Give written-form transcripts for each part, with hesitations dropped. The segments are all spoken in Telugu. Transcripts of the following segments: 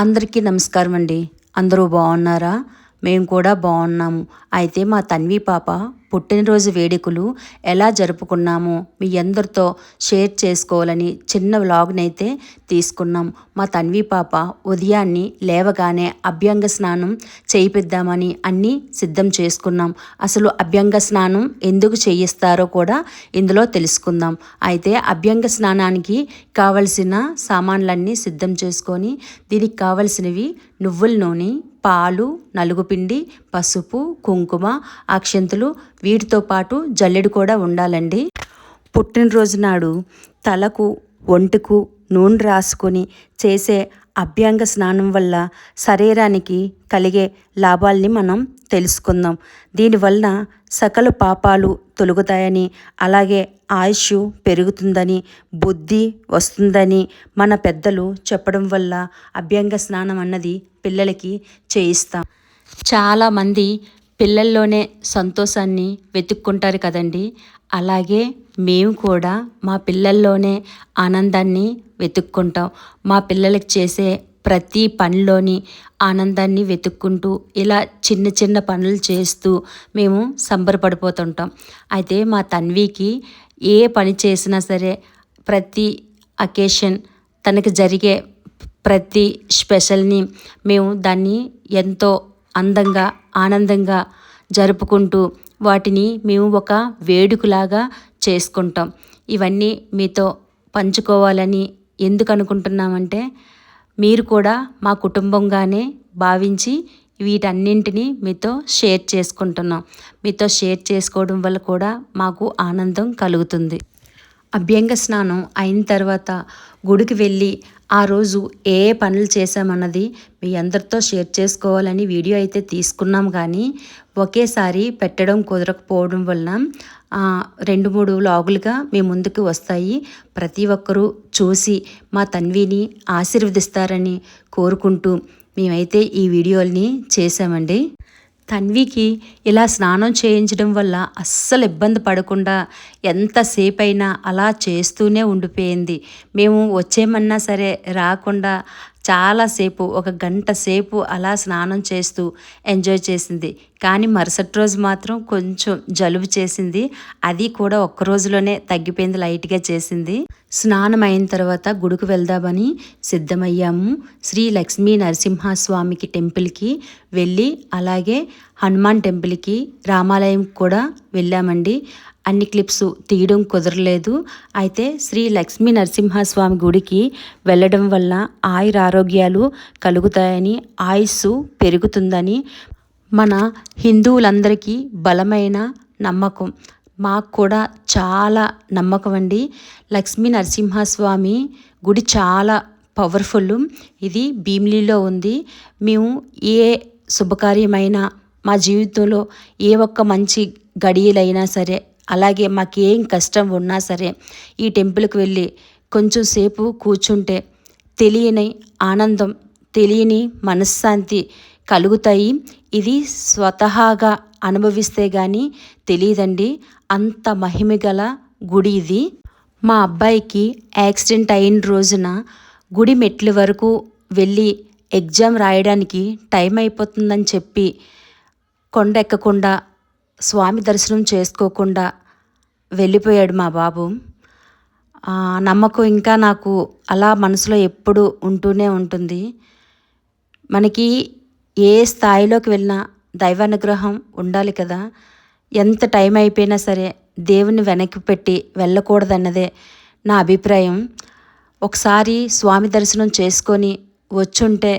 అందరికీ నమస్కారం అండి. అందరూ బాగున్నారా? మేము కూడా బాగున్నాము. అయితే మా తన్వి పాప పుట్టినరోజు వేడుకలు ఎలా జరుపుకున్నామో మీ అందరితో షేర్ చేసుకోవాలని చిన్న వ్లాగ్ని అయితే తీసుకున్నాం. మా తన్వి పాప ఉదయాన్నే లేవగానే అభ్యంగ స్నానం చేయిద్దామని అన్నీ సిద్ధం చేసుకున్నాం. అసలు అభ్యంగ స్నానం ఎందుకు చేయిస్తారో కూడా ఇందులో తెలుసుకుందాం. అయితే అభ్యంగ స్నానానికి కావలసిన సామాన్లన్నీ సిద్ధం చేసుకొని దీనికి కావలసినవి నువ్వుల నూనె, పాలు, నలుగుపిండి, పసుపు, కుంకుమ, అక్షంతలు, వీటితో పాటు జల్లెడు కూడా ఉండాలండి. పుట్టినరోజు నాడు తలకు ఒంటికు నూనె రాసుకొని చేసే అభ్యంగ స్నానం వల్ల శరీరానికి కలిగే లాభాల్ని మనం తెలుసుకుందాం. దీనివల్ల సకల పాపాలు తొలగుతాయని, అలాగే ఆయుష్ పెరుగుతుందని, బుద్ధి వస్తుందని మన పెద్దలు చెప్పడం వల్ల అభ్యంగ స్నానం అన్నది పిల్లలకి చేయిస్తాం. చాలామంది పిల్లల్లోనే సంతోషాన్ని వెతుక్కుంటారు కదండి. అలాగే మేము కూడా మా పిల్లల్లోనే ఆనందాన్ని వెతుక్కుంటాం. మా పిల్లలకి చేసే ప్రతి పనిలోని ఆనందాన్ని వెతుక్కుంటూ ఇలా చిన్న చిన్న పనులు చేస్తూ మేము సంబరపడిపోతుంటాం. అయితే మా తన్వికి ఏ పని చేసినా సరే ప్రతి అకేషన్ తనకు జరిగే ప్రతి స్పెషల్ని మేము దాన్ని ఎంతో అందంగా ఆనందంగా జరుపుకుంటూ వాటిని మేము ఒక వేడుకలాగా చేసుకుంటాం. ఇవన్నీ మీతో పంచుకోవాలని ఎందుకు అనుకుంటున్నామంటే మీరు కూడా మా కుటుంబంగానే భావించి వీటన్నింటినీ మీతో షేర్ చేసుకుంటున్నాం. మీతో షేర్ చేసుకోవడం వల్ల కూడా మాకు ఆనందం కలుగుతుంది. అభ్యంగ స్నానం అయిన తర్వాత గుడికి వెళ్ళి ఆ రోజు ఏ పనులు చేసామన్నది మీ అందరితో షేర్ చేసుకోవాలని వీడియో అయితే తీసుకున్నాం. కానీ ఒకేసారి పెట్టడం కుదరకపోవడం వలన 2-3 వ్లాగులుగా మీ ముందుకు వస్తాయి. ప్రతి ఒక్కరూ చూసి మా తన్విని ఆశీర్వదిస్తారని కోరుకుంటూ మేమైతే ఈ వీడియోల్ని చేసామండి. తన్వికి ఇలా స్నానం చేయించడం వల్ల అస్సలు ఇబ్బంది పడకుండా ఎంతసేపు అయినా అలా చేస్తూనే ఉండిపోయింది. మేము వచ్చేమన్నా సరే రాకుండా చాలాసేపు 1 గంట సేపు అలా స్నానం చేస్తూ ఎంజాయ్ చేసింది. కానీ మరుసటి రోజు మాత్రం కొంచెం జలుబు చేసింది. అది కూడా ఒక్క రోజులోనే తగ్గిపోయింది, లైట్గా చేసింది. స్నానం అయిన తర్వాత గుడికి వెళ్దామని సిద్ధమయ్యాము. శ్రీ లక్ష్మీ నరసింహస్వామికి టెంపుల్కి వెళ్ళి అలాగే హనుమాన్ టెంపుల్కి, రామాలయం కూడా వెళ్ళామండి. అన్ని క్లిప్స్ తీయడం కుదరలేదు. అయితే శ్రీ లక్ష్మీ నరసింహస్వామి గుడికి వెళ్ళడం వల్ల ఆయురారోగ్యాలు కలుగుతాయని, ఆయుస్సు పెరుగుతుందని మన హిందువులందరికీ బలమైన నమ్మకం. మాకు కూడా చాలా నమ్మకం అండి. లక్ష్మీ నరసింహస్వామి గుడి చాలా పవర్ఫుల్. ఇది భీమిలిలో ఉంది. మేము ఏ శుభకార్యమైనా మా జీవితంలో ఏ ఒక్క మంచి గడియలైనా సరే, అలాగే మాకేం కష్టం ఉన్నా సరే ఈ టెంపుల్కి వెళ్ళి కొంచెం సేపు కూర్చుంటే తెలియని ఆనందం, తెలియని మనశ్శాంతి కలుగుతాయి. ఇది స్వతహాగా అనుభవిస్తే కానీ తెలియదండి. అంత మహిమగల గుడి ఇది. మా అబ్బాయికి యాక్సిడెంట్ అయిన రోజున గుడి మెట్ల వరకు వెళ్ళి ఎగ్జామ్ రాయడానికి టైం అయిపోతుందని చెప్పి కొండ ఎక్కకుండా స్వామి దర్శనం చేసుకోకుండా వెళ్ళిపోయాడు మా బాబు. నమ్మకం ఇంకా నాకు అలా మనసులో ఎప్పుడు ఉంటూనే ఉంటుంది. మనకి ఏ స్థాయిలోకి వెళ్ళినా దైవానుగ్రహం ఉండాలి కదా. ఎంత టైం అయిపోయినా సరే దేవుని వెనక్కి పెట్టి వెళ్ళకూడదన్నదే నా అభిప్రాయం. ఒకసారి స్వామి దర్శనం చేసుకొని వచ్చుంటే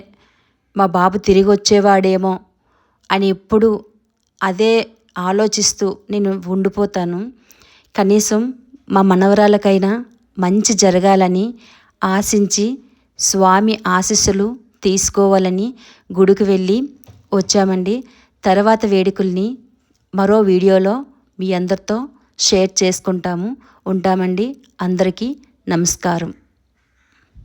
మా బాబు తిరిగి వచ్చేవాడేమో అని ఎప్పుడు అదే ఆలోచిస్తూ నేను ఉండిపోతాను. కనీసం మా మనవరాలకైనా మంచి జరగాలని ఆశించి స్వామి ఆశీస్సులు తీసుకోవాలని గుడికి వెళ్ళి వచ్చామండి. తర్వాత వేడుకల్ని మరో వీడియోలో మీ అందరితో షేర్ చేసుకుంటాము. ఉంటామండి. అందరికీ నమస్కారం.